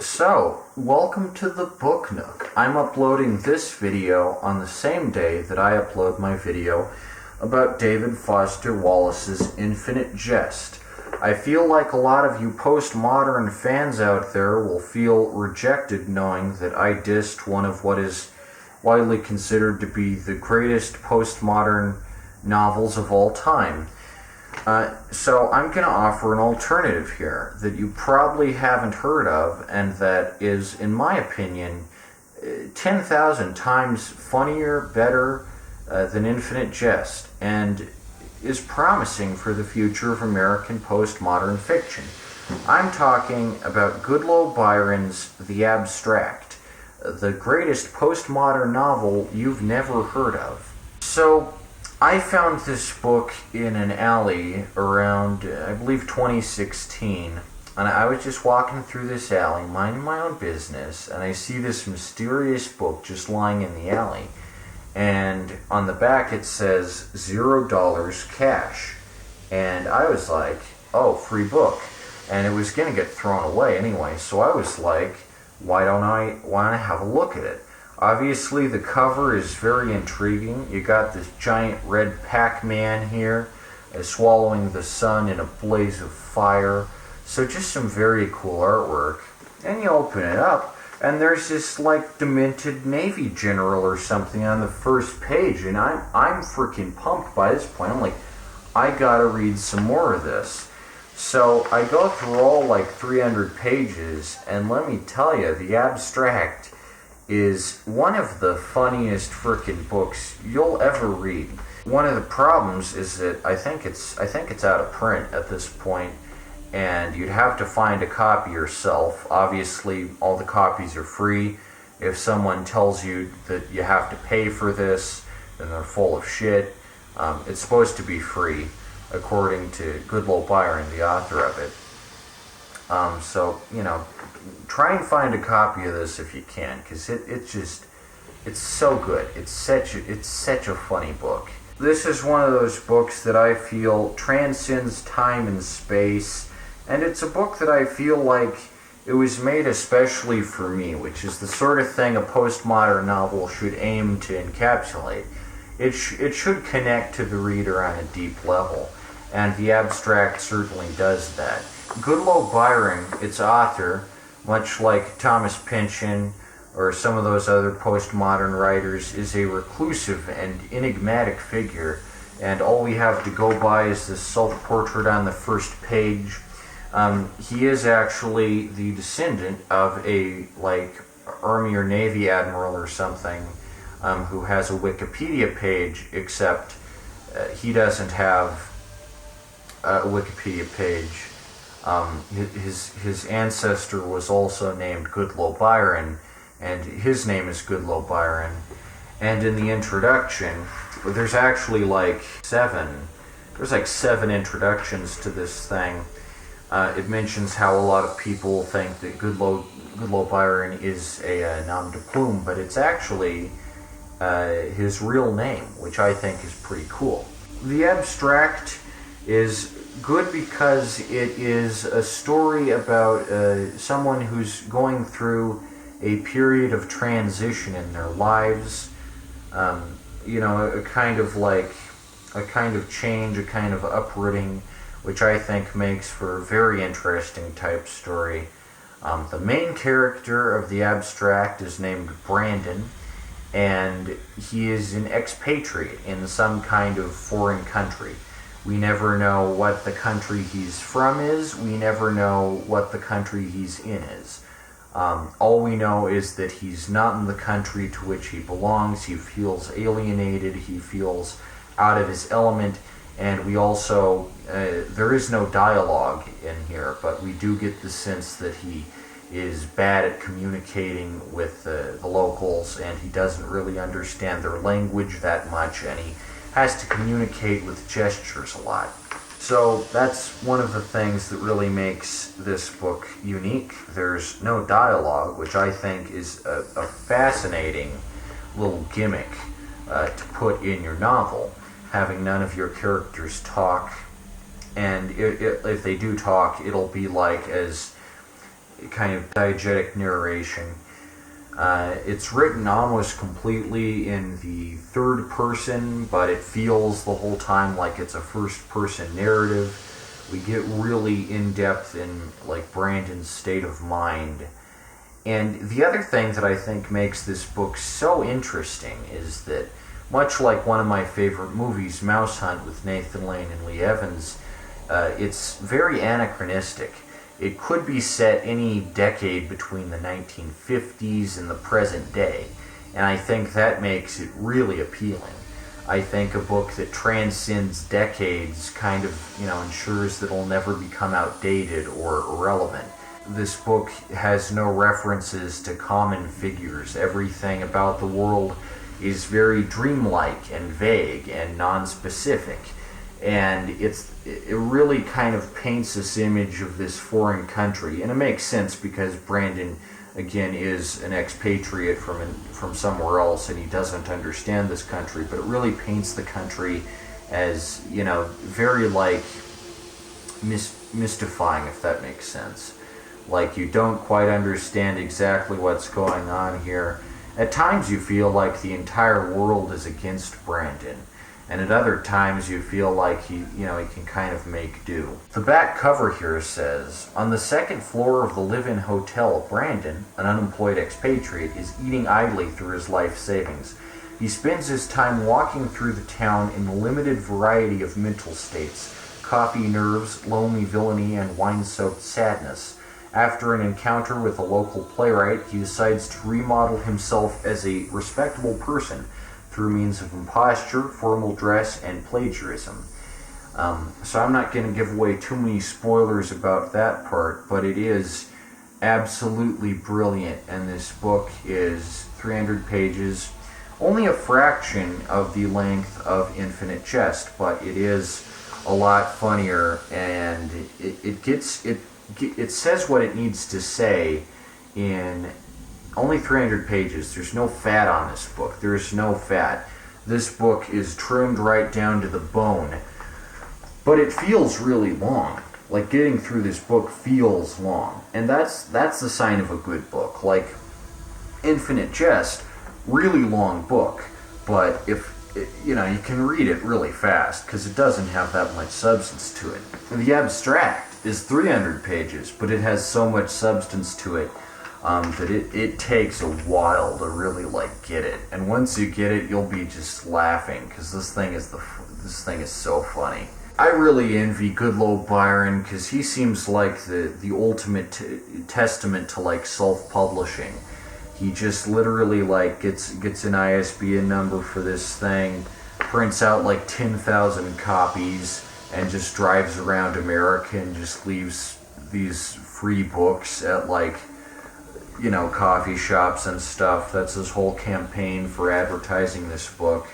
So, welcome to the Book Nook. I'm uploading this video on the same day that I upload my video about David Foster Wallace's Infinite Jest. I feel like a lot of you postmodern fans out there will feel rejected knowing that I dissed one of what is widely considered to be the greatest postmodern novels of all time. So I'm going to offer an alternative here that you probably haven't heard of, and that is, in my opinion, 10,000 times funnier, better than Infinite Jest, and is promising for the future of American postmodern fiction. I'm talking about Goodloe Byron's The Abstract, the greatest postmodern novel you've never heard of. So, I found this book in an alley around, I believe, 2016, and I was just walking through this alley, minding my own business, and I see this mysterious book just lying in the alley, and on the back it says $0 cash, and I was like, oh, free book, and it was going to get thrown away anyway, so I was like, why don't I have a look at it? Obviously, the cover is very intriguing. You got this giant red Pac-Man here, swallowing the sun in a blaze of fire. So just some very cool artwork. And you open it up, and there's this, like, demented Navy general or something on the first page. And I'm freaking pumped by this point. I'm like, I gotta read some more of this. So I go through all, like, 300 pages, and let me tell you, The Abstract is one of the funniest frickin' books you'll ever read. One of the problems is that I think it's out of print at this point, and you'd have to find a copy yourself. Obviously, all the copies are free. If someone tells you that you have to pay for this, then they're full of shit. It's supposed to be free, according to Goodloe Byron, the author of it. So, try and find a copy of this if you can, because it's so good. It's such a funny book. This is one of those books that I feel transcends time and space, and it's a book that I feel like it was made especially for me, which is the sort of thing a postmodern novel should aim to encapsulate. It should connect to the reader on a deep level, and The Abstract certainly does that. Goodloe Byron, its author, much like Thomas Pynchon or some of those other postmodern writers, is a reclusive and enigmatic figure, and all we have to go by is this self-portrait on the first page. He is actually the descendant of a, Army or Navy admiral or something, who has a Wikipedia page, except he doesn't have a Wikipedia page. His ancestor was also named Goodloe Byron, and his name is Goodloe Byron. And in the introduction, there's actually seven introductions to this thing. It mentions how a lot of people think that Goodloe Byron is a nom de plume, but it's actually his real name, which I think is pretty cool. The Abstract is good because it is a story about someone who's going through a period of transition in their lives. A kind of change, a kind of uprooting, which I think makes for a very interesting type story. The main character of The Abstract is named Brandon, and he is an expatriate in some kind of foreign country. We never know what the country he's from is. We never know what the country he's in is. All we know is that he's not in the country to which he belongs. He feels alienated. He feels out of his element. And we also, there is no dialogue in here, but we do get the sense that he is bad at communicating with the locals, and he doesn't really understand their language that much, and he has to communicate with gestures a lot. So that's one of the things that really makes this book unique. There's no dialogue, which I think is a fascinating little gimmick to put in your novel, having none of your characters talk, and if they do talk, it'll be like as kind of diegetic narration. It's written almost completely in the third person, but it feels the whole time like it's a first person narrative. We get really in depth in like Brandon's state of mind. And the other thing that I think makes this book so interesting is that, much like one of my favorite movies, Mouse Hunt with Nathan Lane and Lee Evans, it's very anachronistic. It could be set any decade between the 1950s and the present day, and I think that makes it really appealing. I think a book that transcends decades kind of, ensures that it'll never become outdated or irrelevant. This book has no references to common figures. Everything about the world is very dreamlike and vague and non-specific. And it really kind of paints this image of this foreign country. And it makes sense because Brandon, again, is an expatriate from somewhere else, and he doesn't understand this country. But it really paints the country as, very like mystifying, if that makes sense. Like you don't quite understand exactly what's going on here. At times you feel like the entire world is against Brandon. And at other times you feel like he can kind of make do. The back cover here says, on the second floor of the live-in hotel, Brandon, an unemployed expatriate, is eating idly through his life savings. He spends his time walking through the town in the limited variety of mental states: coffee nerves, lonely villainy, and wine-soaked sadness. After an encounter with a local playwright, he decides to remodel himself as a respectable person through means of imposture, formal dress, and plagiarism. So I'm not going to give away too many spoilers about that part, but it is absolutely brilliant, and this book is 300 pages, only a fraction of the length of Infinite Jest, but it is a lot funnier, and it says what it needs to say in only 300 pages. There's no fat on this book. There's no fat. This book is trimmed right down to the bone. But it feels really long. Like, getting through this book feels long. And that's the sign of a good book. Like, Infinite Jest, really long book. But you can read it really fast because it doesn't have that much substance to it. The Abstract is 300 pages, but it has so much substance to it that it takes a while to really get it. And once you get it, you'll be just laughing because this thing is so funny. I really envy Goodloe Byron because he seems like the ultimate testament to self-publishing. He just literally gets an ISBN number for this thing, prints out 10,000 copies, and just drives around America and just leaves these free books at coffee shops and stuff. That's his whole campaign for advertising this book.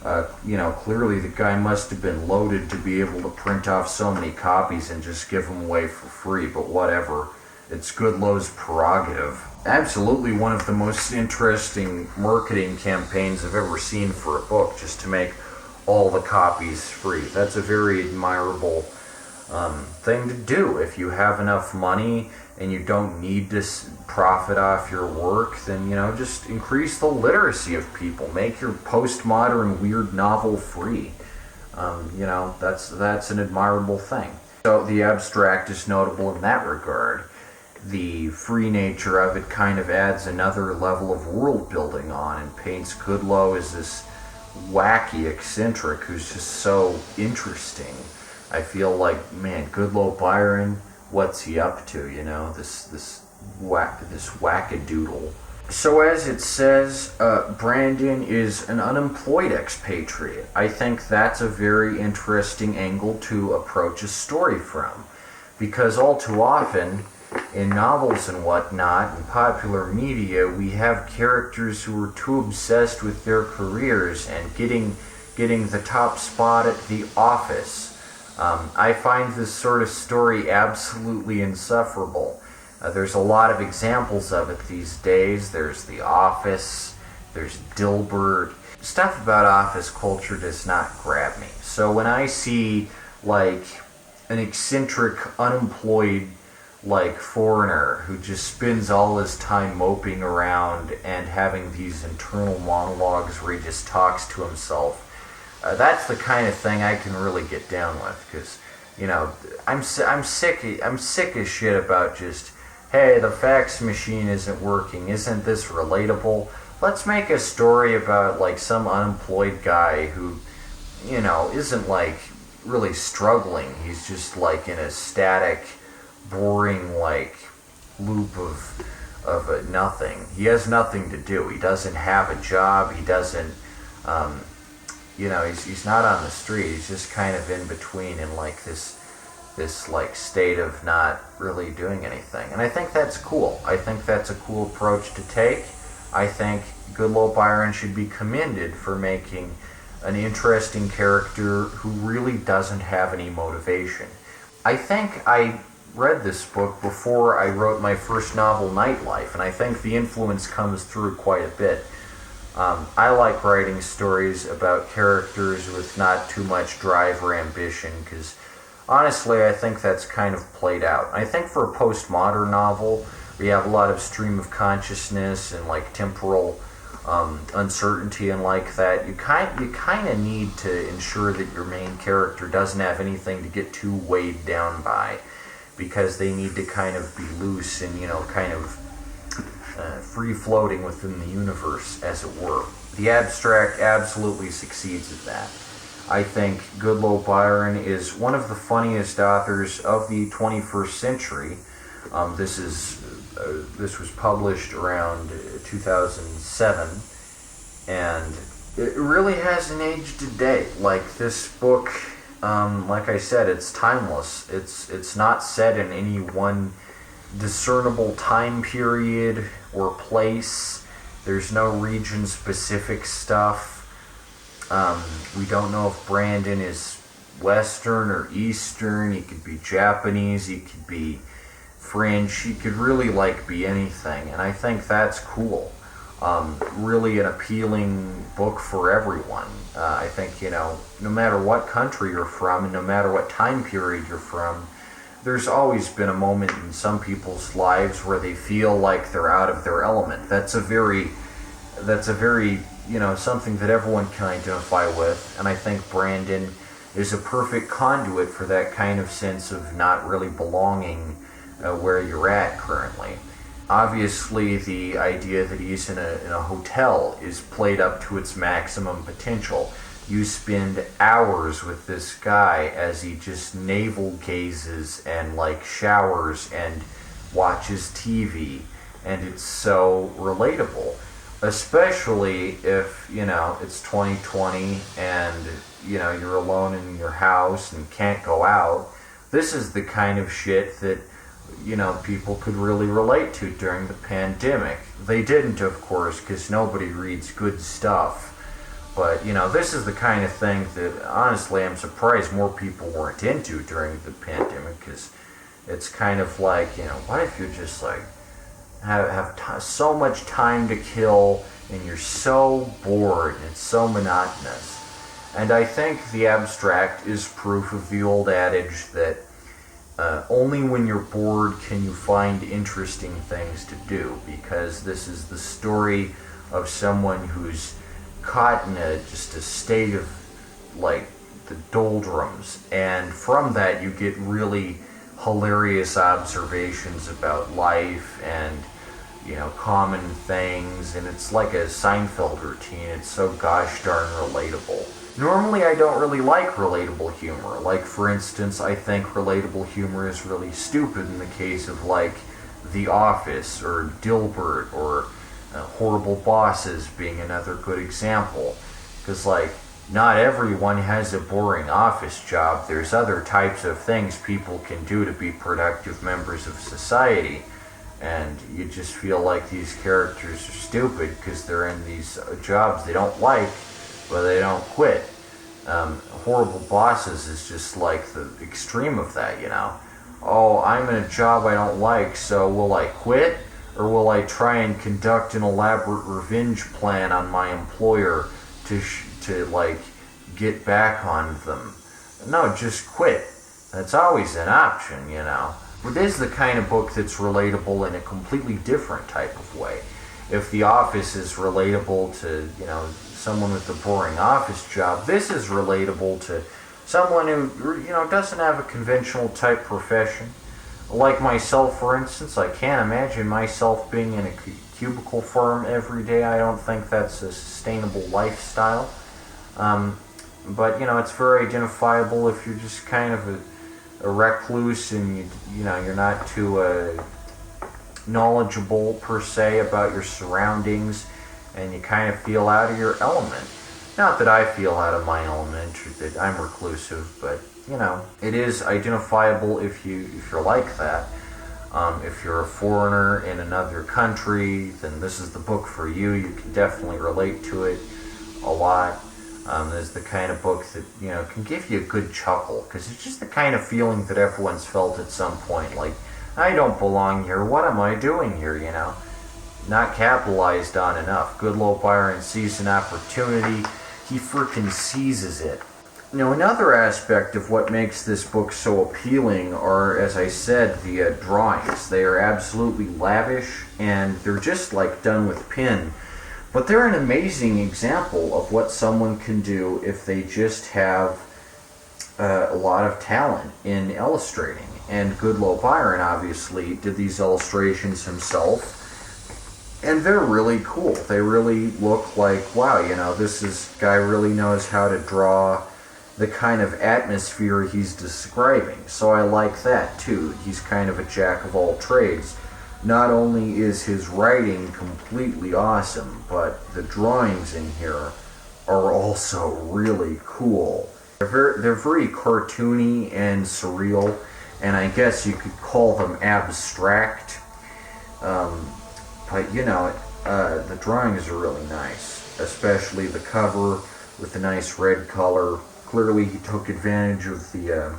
Clearly the guy must have been loaded to be able to print off so many copies and just give them away for free, but whatever. It's Goodloe's prerogative. Absolutely one of the most interesting marketing campaigns I've ever seen for a book, just to make all the copies free. That's a very admirable thing to do. If you have enough money and you don't need to profit off your work, then just increase the literacy of people. Make your postmodern weird novel free. That's an admirable thing. So the Abstract is notable in that regard. The free nature of it kind of adds another level of world building on and paints Goodloe as this wacky eccentric who's just so interesting. I feel like, man, Goodloe Byron, what's he up to? This wackadoodle. So as it says, Brandon is an unemployed expatriate. I think that's a very interesting angle to approach a story from, because all too often in novels and whatnot, in popular media, we have characters who are too obsessed with their careers and getting the top spot at the office. I find this sort of story absolutely insufferable. There's a lot of examples of it these days. There's The Office, there's Dilbert. Stuff about office culture does not grab me. So when I see an eccentric, unemployed like foreigner who just spends all his time moping around and having these internal monologues where he just talks to himself. That's the kind of thing I can really get down with, because I'm sick as shit about just, hey, the fax machine isn't working, isn't this relatable? Let's make a story about like some unemployed guy who isn't like really struggling. He's just like in a static, boring like loop of nothing. He has nothing to do. He doesn't have a job. He doesn't he's not on the street. He's just kind of in between in like this like state of not really doing anything. And I think that's cool. I think that's a cool approach to take. I think Goodloe Byron should be commended for making an interesting character who really doesn't have any motivation. I think I read this book before I wrote my first novel, Nightlife, and I think the influence comes through quite a bit. I like writing stories about characters with not too much drive or ambition, because honestly I think that's kind of played out. I think for a postmodern novel, we have a lot of stream of consciousness and like temporal uncertainty and like that. You kind of need to ensure that your main character doesn't have anything to get too weighed down by, because they need to kind of be loose and kind of free floating within the universe, as it were. The abstract absolutely succeeds at that. I think Goodloe Byron is one of the funniest authors of the 21st century. This was published around 2007, and it really hasn't aged a day. Like, this book, like I said, it's timeless. It's not set in any one discernible time period or place. There's no region-specific stuff. We don't know if Brandon is Western or Eastern. He could be Japanese. He could be French. He could really be anything, and I think that's cool. Really an appealing book for everyone. I think no matter what country you're from and no matter what time period you're from, there's always been a moment in some people's lives where they feel like they're out of their element. That's a very something that everyone can identify with, and I think Brandon is a perfect conduit for that kind of sense of not really belonging where you're at currently. Obviously, the idea that he's in a hotel is played up to its maximum potential. You spend hours with this guy as he just navel gazes and showers and watches TV, and it's so relatable. Especially if, it's 2020 and, you're alone in your house and can't go out. This is the kind of shit that, people could really relate to during the pandemic. They didn't, of course, because nobody reads good stuff. But, this is the kind of thing that, honestly, I'm surprised more people weren't into during the pandemic, because it's kind of what if you just, have so much time to kill, and you're so bored, and it's so monotonous. And I think the abstract is proof of the old adage that only when you're bored can you find interesting things to do, because this is the story of someone who's caught in just a state of the doldrums, and from that you get really hilarious observations about life and common things, and it's like a Seinfeld routine. It's so gosh darn relatable. Normally I don't really like relatable humor. For instance, I think relatable humor is really stupid in the case of The Office or Dilbert or Horrible Bosses being another good example, because not everyone has a boring office job. There's other types of things people can do to be productive members of society, and you just feel like these characters are stupid because they're in these jobs they don't like, but they don't quit. Horrible Bosses is just the extreme of that, Oh, I'm in a job I don't like, so will I quit? Or will I try and conduct an elaborate revenge plan on my employer to get back on them? No, just quit. That's always an option, But this is the kind of book that's relatable in a completely different type of way. If The Office is relatable to, someone with a boring office job, this is relatable to someone who, doesn't have a conventional type profession. Like myself, for instance, I can't imagine myself being in a cubicle firm every day. I don't think that's a sustainable lifestyle. But, it's very identifiable if you're just kind of a recluse and, you're not too knowledgeable, per se, about your surroundings, and you kind of feel out of your element. Not that I feel out of my element or that I'm reclusive, but it is identifiable if you're like that. If you're a foreigner in another country, then this is the book for you. You can definitely relate to it a lot. There's the kind of book that can give you a good chuckle, because it's just the kind of feeling that everyone's felt at some point, like, I don't belong here, what am I doing here, Not capitalized on enough. Goodloe Byron sees an opportunity, he freaking seizes it. Another aspect of what makes this book so appealing are, as I said, the drawings. They are absolutely lavish, and they're just like done with pen. But they're an amazing example of what someone can do if they just have a lot of talent in illustrating. And Goodloe Byron obviously did these illustrations himself. And they're really cool. They really look like, wow, this guy really knows how to draw the kind of atmosphere he's describing. So I like that too. He's kind of a jack of all trades. Not only is his writing completely awesome, but the drawings in here are also really cool. They're very cartoony and surreal, and I guess you could call them abstract. But the drawings are really nice, especially the cover with the nice red color. Clearly he took advantage of the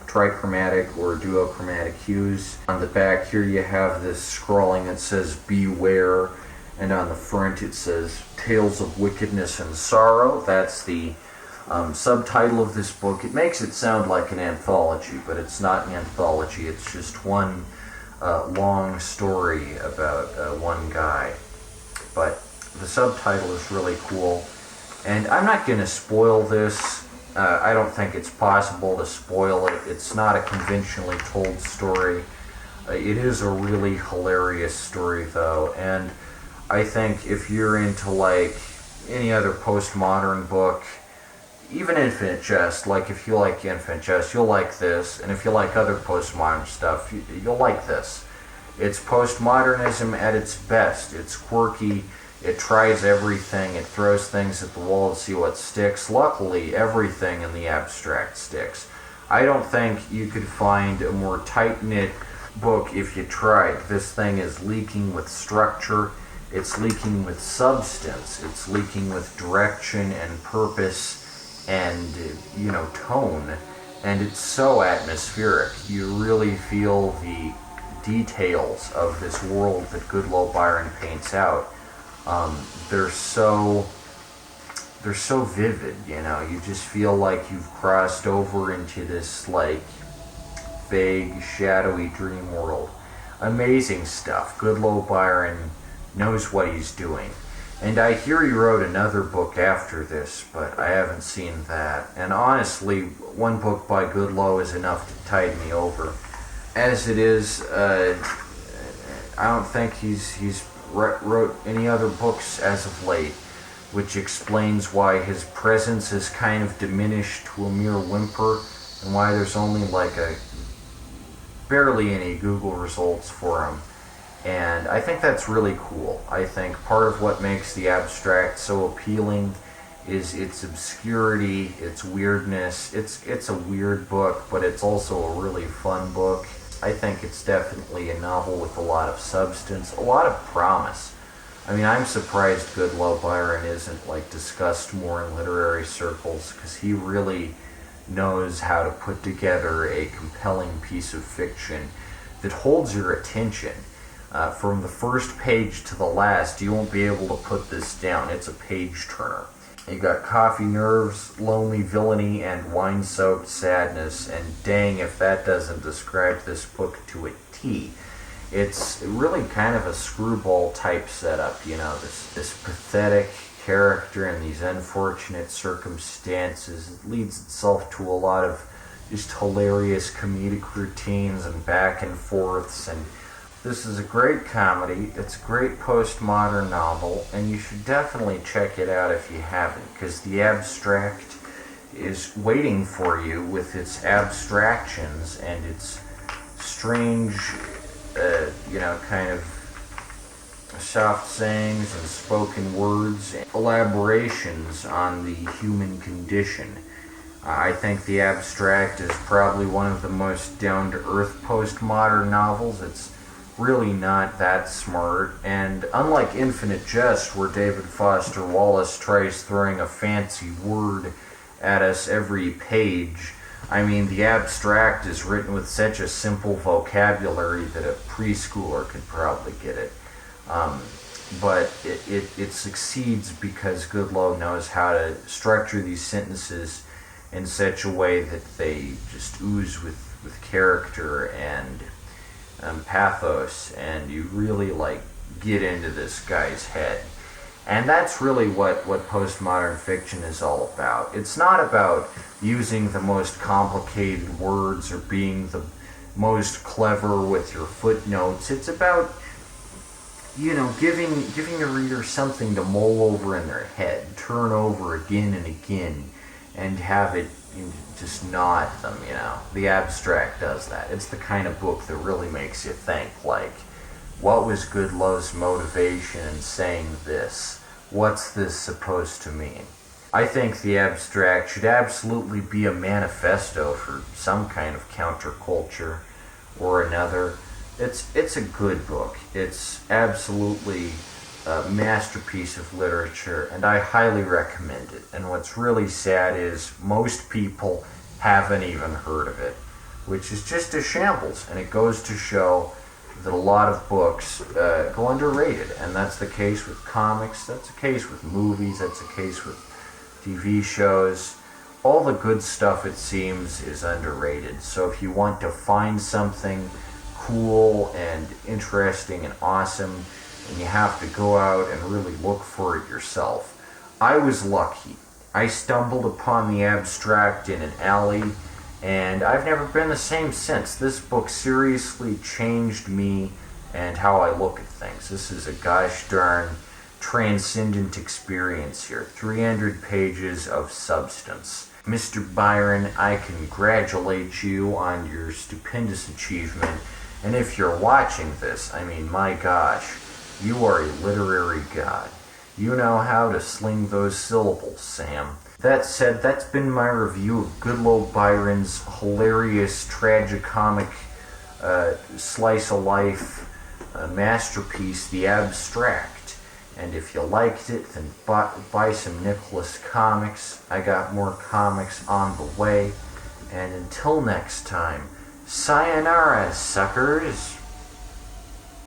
trichromatic or duochromatic hues. On the back here you have this scrawling that says beware, and on the front it says Tales of Wickedness and Sorrow. That's the subtitle of this book. It makes it sound like an anthology, but it's not an anthology. It's just one long story about one guy. But the subtitle is really cool, and I'm not going to spoil this. I don't think it's possible to spoil it. It's not a conventionally told story. It is a really hilarious story, though, and I think if you're into, like, any other postmodern book, even Infinite Jest, like, if you like Infinite Jest, you'll like this, and if you like other postmodern stuff, you'll like this. It's postmodernism at its best. It's quirky. It tries everything. It throws things at the wall to see what sticks. Luckily, everything in the abstract sticks. I don't think you could find a more tight-knit book if you tried. This thing is leaking with structure. It's leaking with substance. It's leaking with direction and purpose and, tone. And it's so atmospheric. You really feel the details of this world that Goodloe Byron paints out. They're so vivid, you just feel like you've crossed over into this, like, vague, shadowy dream world. Amazing stuff. Goodloe Byron knows what he's doing. And I hear he wrote another book after this, but I haven't seen that. And honestly, one book by Goodloe is enough to tide me over. As it is, I don't think he's wrote any other books as of late, which explains why his presence is kind of diminished to a mere whimper, and why there's only barely any Google results for him. And I think that's really cool. I think part of what makes the abstract so appealing is its obscurity, its weirdness. It's a weird book, but it's also a really fun book. I think it's definitely a novel with a lot of substance, a lot of promise. I mean, I'm surprised Goodloe Byron isn't, discussed more in literary circles, because he really knows how to put together a compelling piece of fiction that holds your attention. From the first page to the last, you won't be able to put this down. It's a page turner. You got coffee nerves, lonely villainy, and wine-soaked sadness, and dang if that doesn't describe this book to a T. It's really kind of a screwball type setup, this pathetic character and these unfortunate circumstances. It leads itself to a lot of just hilarious comedic routines and back and forths, and this is a great comedy. It's a great postmodern novel, and you should definitely check it out if you haven't, because the abstract is waiting for you with its abstractions and its strange, kind of soft sayings and spoken words, and elaborations on the human condition. I think the abstract is probably one of the most down-to-earth postmodern novels. It's really not that smart, and unlike Infinite Jest, where David Foster Wallace tries throwing a fancy word at us every page, the abstract is written with such a simple vocabulary that a preschooler could probably get it. But it succeeds because Goodloe knows how to structure these sentences in such a way that they just ooze with character and pathos, and you really get into this guy's head. And that's really what postmodern fiction is all about. It's not about using the most complicated words or being the most clever with your footnotes. It's about giving a reader something to mull over in their head, turn over again and again, and have it just nod them, The abstract does that. It's the kind of book that really makes you think, what was Goodloe's motivation in saying this? What's this supposed to mean? I think the abstract should absolutely be a manifesto for some kind of counterculture or another. It's a good book. It's absolutely a masterpiece of literature, and I highly recommend it. And what's really sad is most people haven't even heard of it, which is just a shambles, and it goes to show that a lot of books go underrated, and that's the case with comics, that's the case with movies, that's the case with TV shows. All the good stuff, it seems, is underrated. So if you want to find something cool and interesting and awesome, and you have to go out and really look for it yourself. I was lucky. I stumbled upon the abstract in an alley, and I've never been the same since. This book seriously changed me and how I look at things. This is a gosh darn transcendent experience here. 300 pages of substance. Mr. Byron, I congratulate you on your stupendous achievement. And if you're watching this, my gosh, you are a literary god. You know how to sling those syllables, Sam. That said, that's been my review of Goodloe Byron's hilarious, tragicomic, slice-of-life masterpiece, The Abstract. And if you liked it, then buy some Nicholas comics. I got more comics on the way. And until next time, sayonara, suckers.